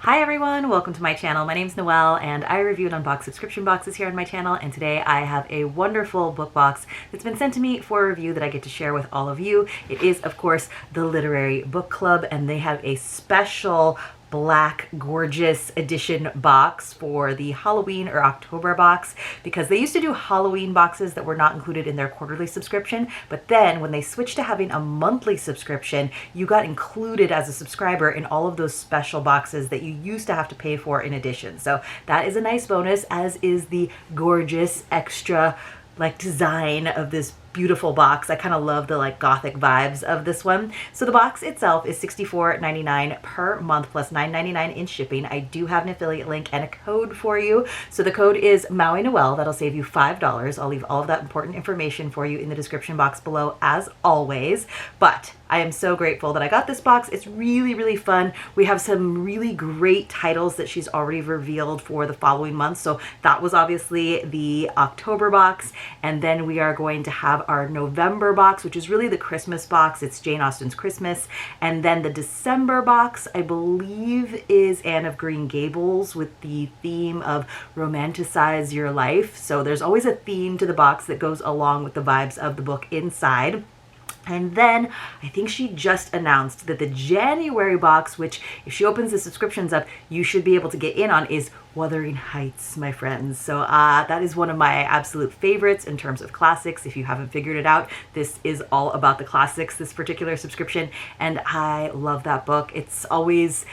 Hi everyone, welcome to my channel. My name's Noel and I review and unbox subscription boxes here on my channel, and today I have a wonderful book box that's been sent to me for a review that I get to share with all of you. It is of course the Literary Book Club, and they have a special black gorgeous edition box for the Halloween or October box, because they used to do Halloween boxes that were not included in their quarterly subscription, but then when they switched to having a monthly subscription, you got included as a subscriber in all of those special boxes that you used to have to pay for in addition. So that is a nice bonus, as is the gorgeous extra design of this beautiful box. I kind of love the gothic vibes of this one. So the box itself is $64.99 per month plus $9.99 in shipping. I do have an affiliate link and a code for you. So the code is mauinoel. That'll save you $5. I'll leave all of that important information for you in the description box below as always. But I am so grateful that I got this box. It's really, really fun. We have some really great titles that she's already revealed for the following month. So that was obviously the October box. And then we are going to have our November box, which is really the Christmas box. It's Jane Austen's Christmas. And then the December box, I believe, is Anne of Green Gables, with the theme of romanticize your life. So there's always a theme to the box that goes along with the vibes of the book inside. And then I think she just announced that the January box, which if she opens the subscriptions up, you should be able to get in on, is Wuthering Heights, my friends. So that is one of my absolute favorites in terms of classics. If you haven't figured it out, this is all about the classics, this particular subscription. And I love that book. It's always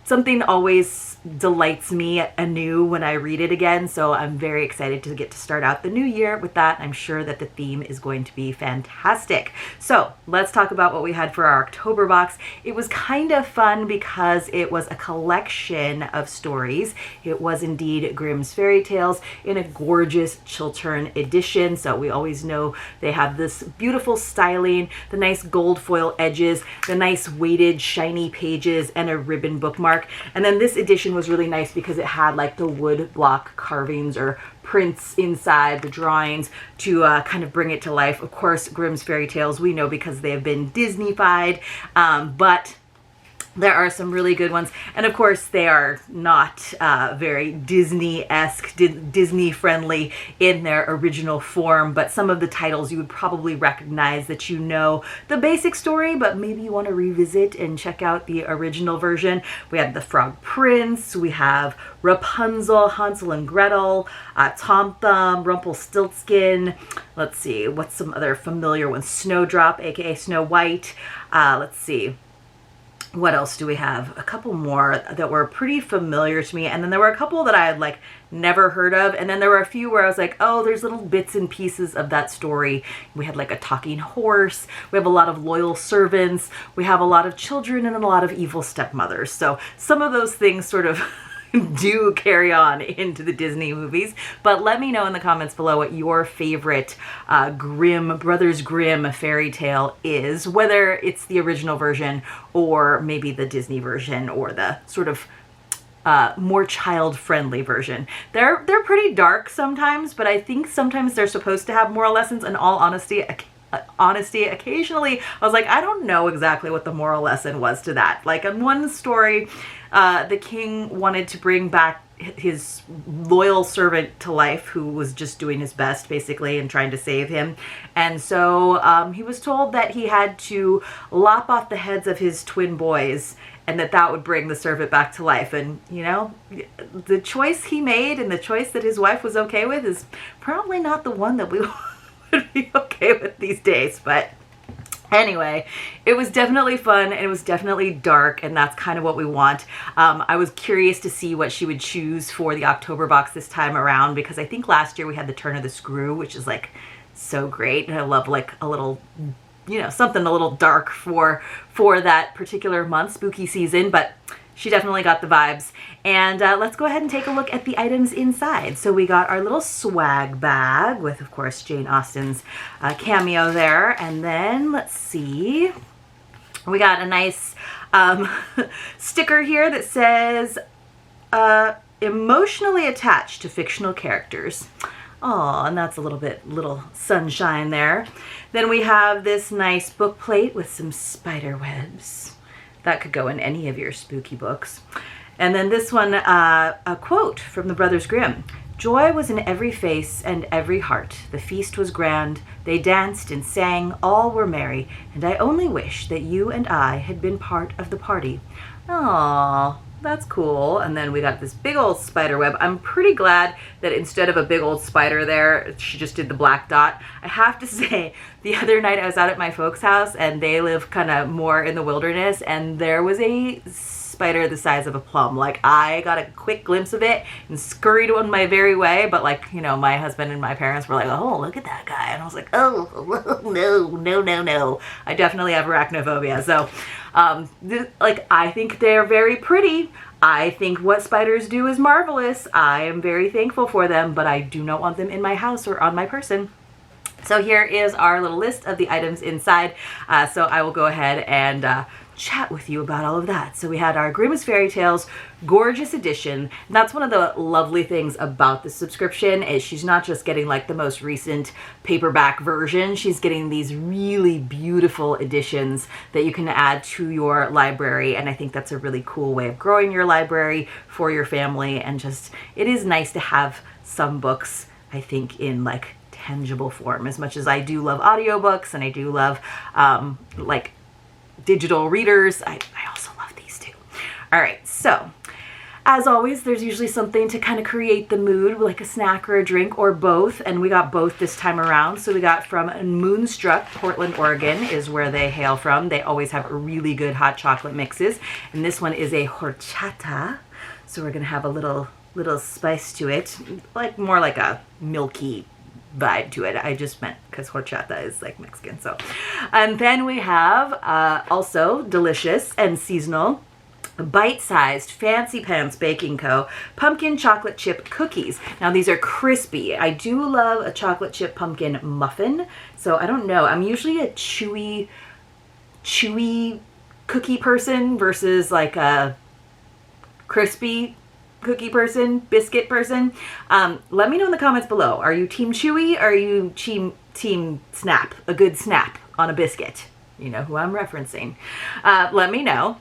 something always delights me anew when I read it again, so I'm very excited to get to start out the new year with that. I'm sure that the theme is going to be fantastic. So let's talk about what we had for our October box. It was kind of fun because it was a collection of stories. It was indeed Grimm's fairy tales in a gorgeous Chiltern edition. So we always know they have this beautiful styling, the nice gold foil edges, the nice weighted shiny pages, and a ribbon bookmark. And then this edition was really nice because it had the wood block carvings or prints inside the drawings to kind of bring it to life. Of course, Grimm's fairy tales we know because they have been Disney-fied, but there are some really good ones. And of course, they are not very Disney-esque, Disney-friendly in their original form, but some of the titles you would probably recognize that you know the basic story, but maybe you want to revisit and check out the original version. We have The Frog Prince, we have Rapunzel, Hansel and Gretel, Tom Thumb, Rumpelstiltskin. Let's see, what's some other familiar ones? Snowdrop, aka Snow White. Let's see. What else do we have? A couple more that were pretty familiar to me, and then there were a couple that I had never heard of, and then there were a few where I was like, oh, there's little bits and pieces of that story. We had a talking horse, we have a lot of loyal servants, we have a lot of children, and a lot of evil stepmothers. So some of those things sort of do carry on into the Disney movies. But let me know in the comments below what your favorite Brothers Grimm fairy tale is, whether it's the original version or maybe the Disney version or the sort of more child-friendly version. They're pretty dark sometimes, but I think sometimes they're supposed to have moral lessons. In all honesty, occasionally I was like, I don't know exactly what the moral lesson was to that. In one story, the king wanted to bring back his loyal servant to life, who was just doing his best basically and trying to save him. And so he was told that he had to lop off the heads of his twin boys, and that would bring the servant back to life. And you know, the choice he made and the choice that his wife was okay with is probably not the one that we would be okay with these days. But anyway, it was definitely fun, and it was definitely dark, and that's kind of what we want. I was curious to see what she would choose for the October box this time around, because I think last year we had the Turn of the Screw, which is so great, and I love a little, you know, something a little dark for that particular month, spooky season. But she definitely got the vibes. And let's go ahead and take a look at the items inside. So we got our little swag bag with, of course, Jane Austen's cameo there. And then let's see, we got a nice sticker here that says emotionally attached to fictional characters. Oh, and that's a little sunshine there. Then we have this nice book plate with some spider webs. That could go in any of your spooky books. And then this one, a quote from the Brothers Grimm. Joy was in every face and every heart. The feast was grand. They danced and sang. All were merry. And I only wish that you and I had been part of the party. Aww, that's cool. And then we got this big old spider web. I'm pretty glad that instead of a big old spider there, she just did the black dot. I have to say, the other night I was out at my folks' house and they live kind of more in the wilderness, and there was a spider the size of a plum. Like, I got a quick glimpse of it and scurried on my very way, but like, you know, my husband and my parents were like, oh, look at that guy. And I was like, oh, no. I definitely have arachnophobia. So, like, I think they're very pretty. I think what spiders do is marvelous. I am very thankful for them, but I do not want them in my house or on my person. So here is our little list of the items inside. So I will go ahead and chat with you about all of that. So we had our Grimm's Fairy Tales gorgeous edition. And that's one of the lovely things about the subscription is she's not just getting like the most recent paperback version, she's getting these really beautiful editions that you can add to your library. And I think that's a really cool way of growing your library for your family. And just, it is nice to have some books, I think, in like tangible form. As much as I do love audiobooks and I do love like digital readers, I also love these too. All right, so as always, there's usually something to kind of create the mood, like a snack or a drink or both, and we got both this time around. So we got from Moonstruck, Portland, Oregon is where they hail from. They always have really good hot chocolate mixes, and this one is a horchata, so we're gonna have a little spice to it, like more like a milky vibe to it. I just meant because horchata is like Mexican. So, and then we have also delicious and seasonal bite-sized Fancy Pants Baking Co. pumpkin chocolate chip cookies. Now these are crispy. I do love a chocolate chip pumpkin muffin. So I don't know. I'm usually a chewy cookie person versus like a crispy cookie person, biscuit person. Let me know in the comments below. Are you team chewy or are you team snap? A good snap on a biscuit. You know who I'm referencing. Let me know.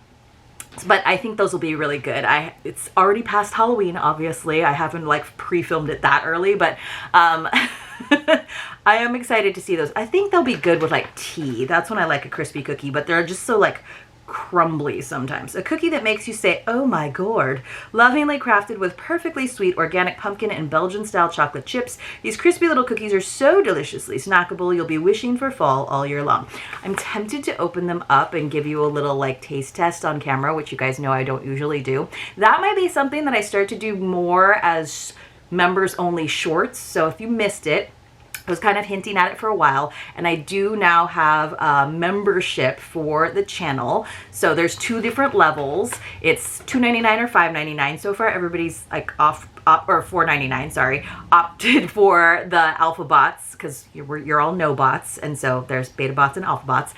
But I think those will be really good. It's already past Halloween, obviously. I haven't like pre-filmed it that early, but I am excited to see those. I think they'll be good with like tea. That's when I like a crispy cookie, but they're just so like crumbly sometimes. A cookie that makes you say, oh my gourd. Lovingly crafted with perfectly sweet organic pumpkin and Belgian style chocolate chips, these crispy little cookies are so deliciously snackable you'll be wishing for fall all year long. I'm tempted to open them up and give you a little like taste test on camera, which you guys know I don't usually do. That might be something that I start to do more as members only shorts. So if you missed it, I was kind of hinting at it for a while, and I do now have a membership for the channel. So there's two different levels. It's $2.99 or $5.99 so far. Everybody's like or $4.99, sorry, opted for the alpha bots because you're all no bots, and so there's beta bots and alpha bots,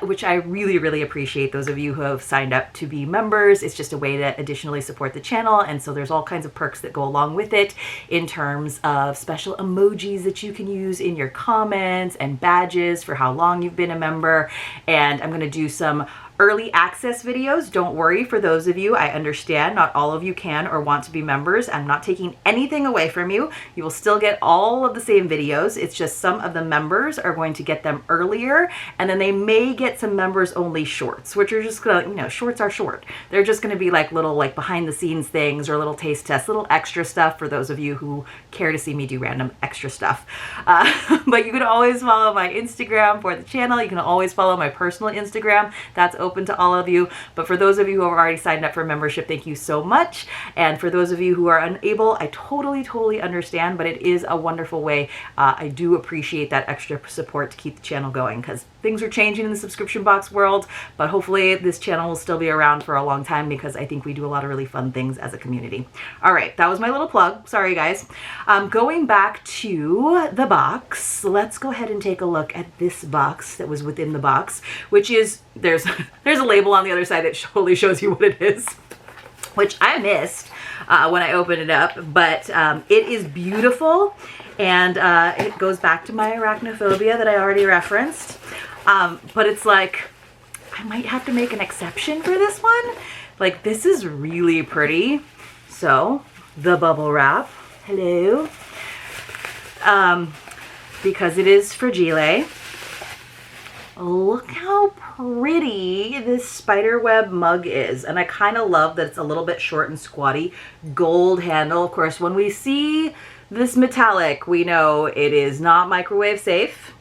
which I really appreciate those of you who have signed up to be members. It's just a way to additionally support the channel, and so there's all kinds of perks that go along with it in terms of special emojis that you can use in your comments and badges for how long you've been a member. And I'm going to do some early access videos. Don't worry, for those of you, I understand not all of you can or want to be members. I'm not taking anything away from you. You will still get all of the same videos. It's just some of the members are going to get them earlier, and then they may get some members only shorts, which are just gonna, you know, shorts are short. They're just gonna be like little like behind the scenes things or little taste tests, little extra stuff for those of you who care to see me do random extra stuff. But you can always follow my Instagram for the channel. You can always follow my personal Instagram. That's open to all of you. But for those of you who have already signed up for membership, thank you so much. And for those of you who are unable, I totally understand, but it is a wonderful way. I do appreciate that extra support to keep the channel going, because things are changing in the subscription box world, but hopefully this channel will still be around for a long time because I think we do a lot of really fun things as a community. All right, that was my little plug. Sorry, guys. Going back to the box, let's go ahead and take a look at this box that was within the box, which is, there's a label on the other side that totally shows you what it is, which I missed when I opened it up, but it is beautiful, and it goes back to my arachnophobia that I already referenced, but it's like, I might have to make an exception for this one. Like, this is really pretty. So, the bubble wrap. Hello. Because it is fragile. Look how pretty this spiderweb mug is. And I kind of love that it's a little bit short and squatty. Gold handle. Of course, when we see this metallic, we know it is not microwave safe.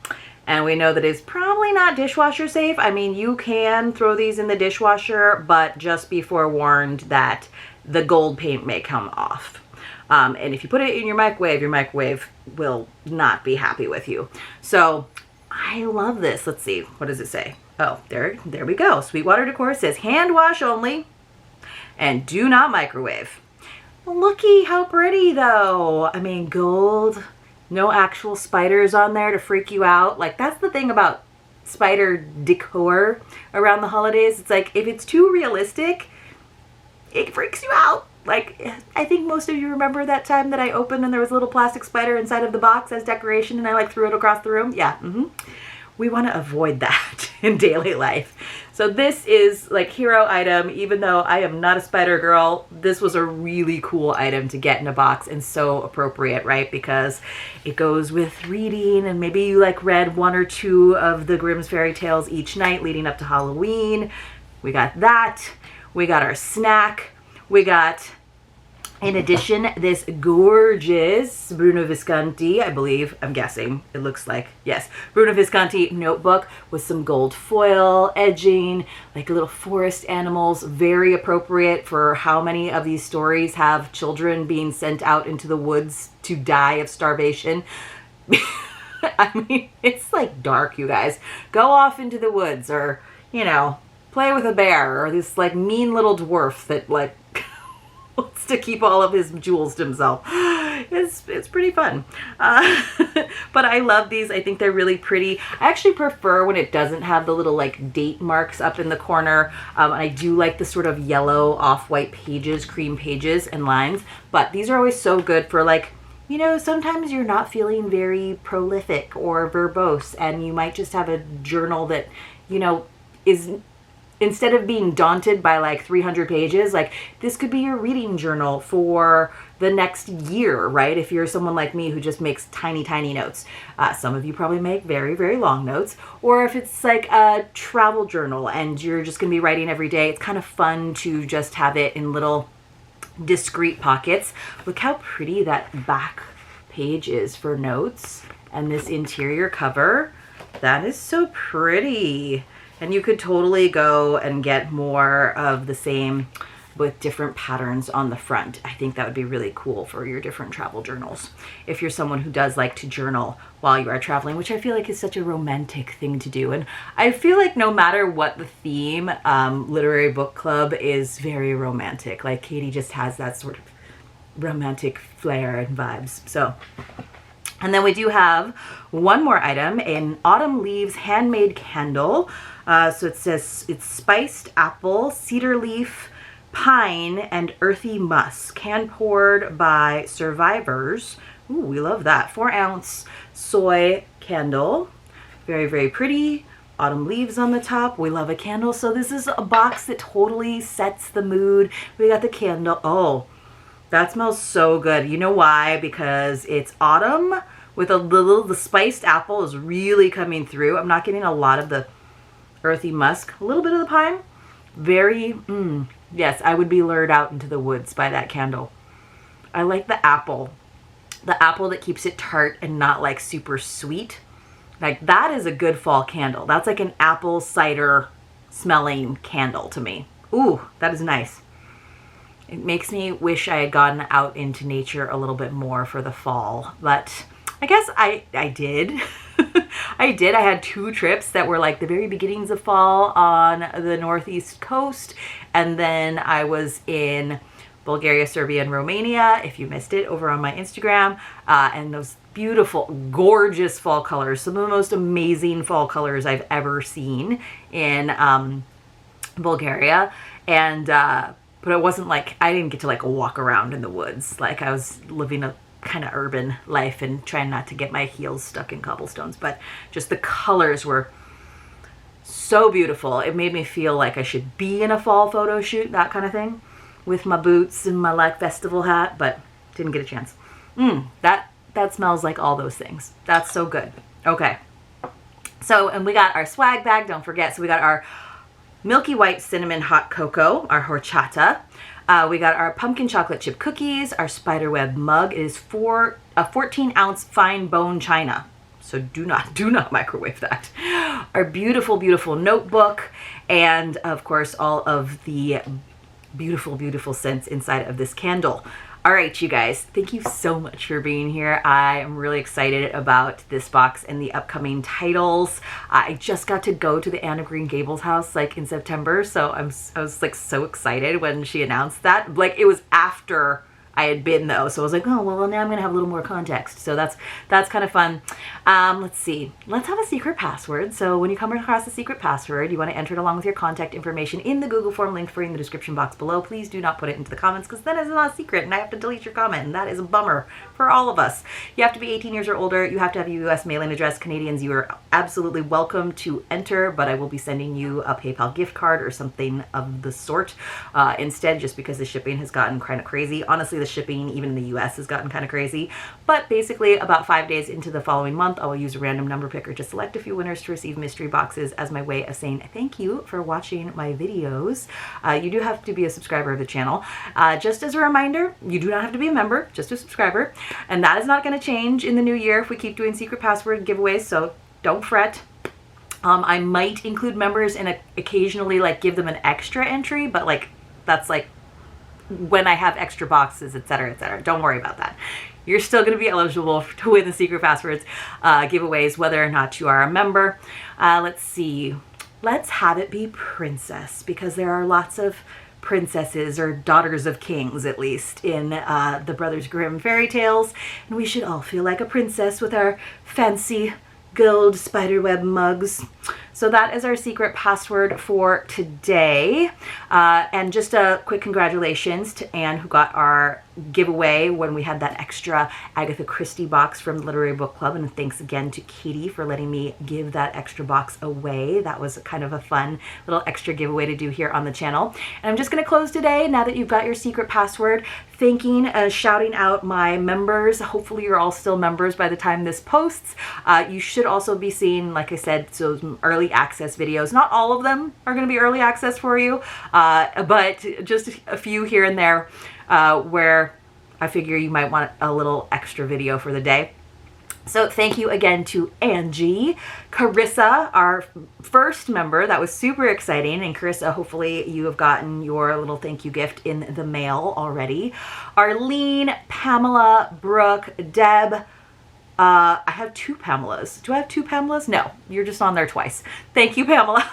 And we know that it's probably not dishwasher safe. I mean, you can throw these in the dishwasher, but just be forewarned that the gold paint may come off. And if you put it in your microwave will not be happy with you. So I love this. Let's see. What does it say? Oh, there we go. Sweetwater Decor says hand wash only and do not microwave. Looky how pretty though. I mean, gold, no actual spiders on there to freak you out. Like, that's the thing about spider decor around the holidays. It's like, if it's too realistic, it freaks you out. Like, I think most of you remember that time that I opened and there was a little plastic spider inside of the box as decoration and I like threw it across the room. Yeah, we want to avoid that in daily life. So this is like hero item. Even though I am not a spider girl, this was a really cool item to get in a box and so appropriate, right? Because it goes with reading, and maybe you like read 1 or 2 of the Grimm's fairy tales each night leading up to Halloween. We got that. We got our snack. We got, in addition, this gorgeous Bruno Visconti, I believe, I'm guessing, it looks like, yes, Bruno Visconti notebook with some gold foil edging, like little forest animals, very appropriate for how many of these stories have children being sent out into the woods to die of starvation. I mean, it's like dark, you guys. Go off into the woods, or, you know, play with a bear, or this like mean little dwarf that like wants to keep all of his jewels to himself. It's pretty fun. But I love these. I think they're really pretty. I actually prefer when it doesn't have the little like date marks up in the corner. I do like the sort of yellow off-white pages, cream pages and lines, but these are always so good for like, you know, sometimes you're not feeling very prolific or verbose and you might just have a journal that, you know, is, instead of being daunted by like 300 pages, like this could be your reading journal for the next year, right? If you're someone like me who just makes tiny, tiny notes. Some of you probably make very, very long notes. Or if it's like a travel journal and you're just gonna be writing every day, it's kind of fun to just have it in little discreet pockets. Look how pretty that back page is for notes. And this interior cover, that is so pretty. And you could totally go and get more of the same with different patterns on the front. I think that would be really cool for your different travel journals. If you're someone who does like to journal while you are traveling, which I feel like is such a romantic thing to do. And I feel like no matter what the theme, literary book club is very romantic. Like Katie just has that sort of romantic flair and vibes. So, and then we do have one more item, an autumn leaves handmade candle. So it says it's spiced apple, cedar leaf, pine, and earthy musk, hand poured by survivors. Ooh, we love that. 4-ounce soy candle. Very, very pretty. Autumn leaves on the top. We love a candle. So this is a box that totally sets the mood. We got the candle. Oh, that smells so good. You know why? Because it's autumn with a little, the spiced apple is really coming through. I'm not getting a lot of the earthy musk, a little bit of the pine. Very, yes, I would be lured out into the woods by that candle. I like the apple that keeps it tart and not like super sweet. Like that is a good fall candle. That's like an apple cider smelling candle to me. Ooh, that is nice. It makes me wish I had gotten out into nature a little bit more for the fall, but I guess I did. I did. I had 2 trips that were like the very beginnings of fall on the northeast coast. And then I was in Bulgaria, Serbia, and Romania, if you missed it, over on my Instagram. And those beautiful, gorgeous fall colors. Some of the most amazing fall colors I've ever seen in Bulgaria. And, but it wasn't like, I didn't get to like walk around in the woods. Like I was living a kind of urban life and trying not to get my heels stuck in cobblestones, but just the colors were So beautiful. It made me feel like I should be in a fall photo shoot, that kind of thing, with my boots and my like festival hat, but didn't get a chance. That smells like all those things. That's so good. Okay. So, and we got our swag bag, don't forget. So we got our Milky White Cinnamon Hot Cocoa, our horchata. We got our pumpkin chocolate chip cookies, our spiderweb mug. It is a 14-ounce fine bone china. So do not microwave that. Our beautiful, beautiful notebook, and of course all of the beautiful, beautiful scents inside of this candle. All right, you guys, thank you so much for being here. I am really excited about this box and the upcoming titles. I just got to go to the Anne of Green Gables house like in September, so I was like so excited when she announced that. Like, it was after I had been though, so I was like, oh well, now I'm gonna have a little more context. So that's kind of fun. Let's see. Let's have a secret password. So when you come across a secret password, you want to enter it along with your contact information in the Google form linked for you in the description box below. Please do not put it into the comments, because then it's not a secret and I have to delete your comment, and that is a bummer for all of us. You have to be 18 years or older. You have to have a U.S. mailing address. Canadians, you are absolutely welcome to enter, but I will be sending you a PayPal gift card or something of the sort instead, just because the shipping has gotten kind of crazy. Honestly, the shipping even in the US has gotten kind of crazy. But basically, about 5 days into the following month, I will use a random number picker to select a few winners to receive mystery boxes as my way of saying thank you for watching my videos. You do have to be a subscriber of the channel. Just as a reminder, you do not have to be a member, just a subscriber. And that is not going to change in the new year if we keep doing secret password giveaways, so don't fret. I might include members and occasionally like give them an extra entry, but like that's like when I have extra boxes, etc., etc. Don't worry about that. You're still going to be eligible to win the secret passwords giveaways, whether or not you are a member. Let's see. Let's have it be princess, because there are lots of princesses, or daughters of kings at least, in the Brothers Grimm fairy tales, and we should all feel like a princess with our fancy gold spiderweb mugs. So that is our secret password for today. And just a quick congratulations to Anne, who got our giveaway when we had that extra Agatha Christie box from the Literary Book Club. And thanks again to Katie for letting me give that extra box away. That was kind of a fun little extra giveaway to do here on the channel. And I'm just going to close today, now that you've got your secret password, thanking, shouting out my members. Hopefully you're all still members by the time this posts. You should also be seeing, like I said, some early access videos. Not all of them are going to be early access for you, but just a few here and there where I figure you might want a little extra video for the day. So thank you again to Angie, Carissa, our first member. That was super exciting. And Carissa, hopefully you have gotten your little thank you gift in the mail already. Arlene, Pamela, Brooke, Deb. I have two Pamelas. Do I have two Pamelas? No, you're just on there twice. Thank you, Pamela.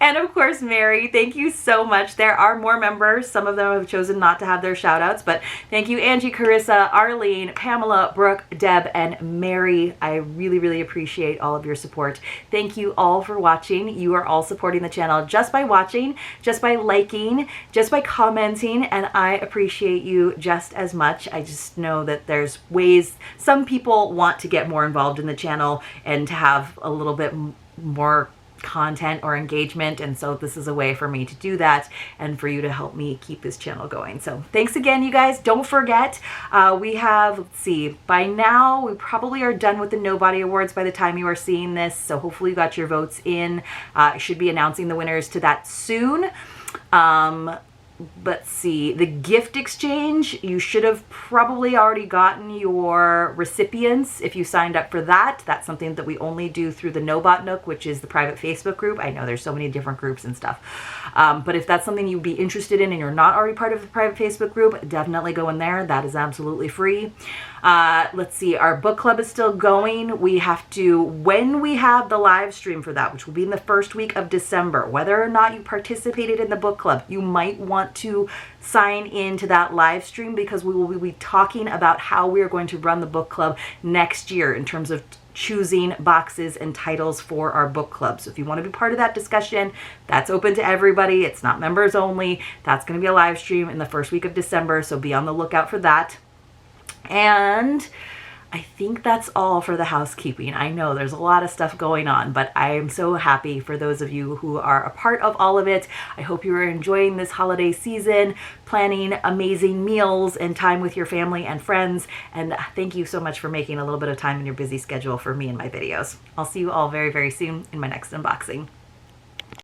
And of course, Mary, thank you so much. There are more members. Some of them have chosen not to have their shout outs, but thank you, Angie, Carissa, Arlene, Pamela, Brooke, Deb, and Mary. I really, really appreciate all of your support. Thank you all for watching. You are all supporting the channel just by watching, just by liking, just by commenting, and I appreciate you just as much. I just know that there's ways some people want to get more involved in the channel and to have a little bit more content or engagement, and so this is a way for me to do that and for you to help me keep this channel going. So thanks again, you guys. Don't forget, we have, let's see, by now we probably are done with the Nobody Awards by the time you are seeing this, so hopefully you got your votes in. I should be announcing the winners to that soon. Let's see, the gift exchange, you should have probably already gotten your recipients if you signed up for that. That's something that we only do through the Nobot Nook, which is the private Facebook group. I know there's so many different groups and stuff. But if that's something you'd be interested in and you're not already part of the private Facebook group, definitely go in there. That is absolutely free. Let's see, our book club is still going. We have to, when we have the live stream for that, which will be in the first week of December, whether or not you participated in the book club, you might want to sign in to that live stream, because we will be talking about how we are going to run the book club next year in terms of choosing boxes and titles for our book club. So if you want to be part of that discussion, that's open to everybody. It's not members only. That's going to be a live stream in the first week of December, so be on the lookout for that. And I think that's all for the housekeeping. I know there's a lot of stuff going on, but I am so happy for those of you who are a part of all of it. I hope you are enjoying this holiday season, planning amazing meals and time with your family and friends. And thank you so much for making a little bit of time in your busy schedule for me and my videos. I'll see you all very, very soon in my next unboxing.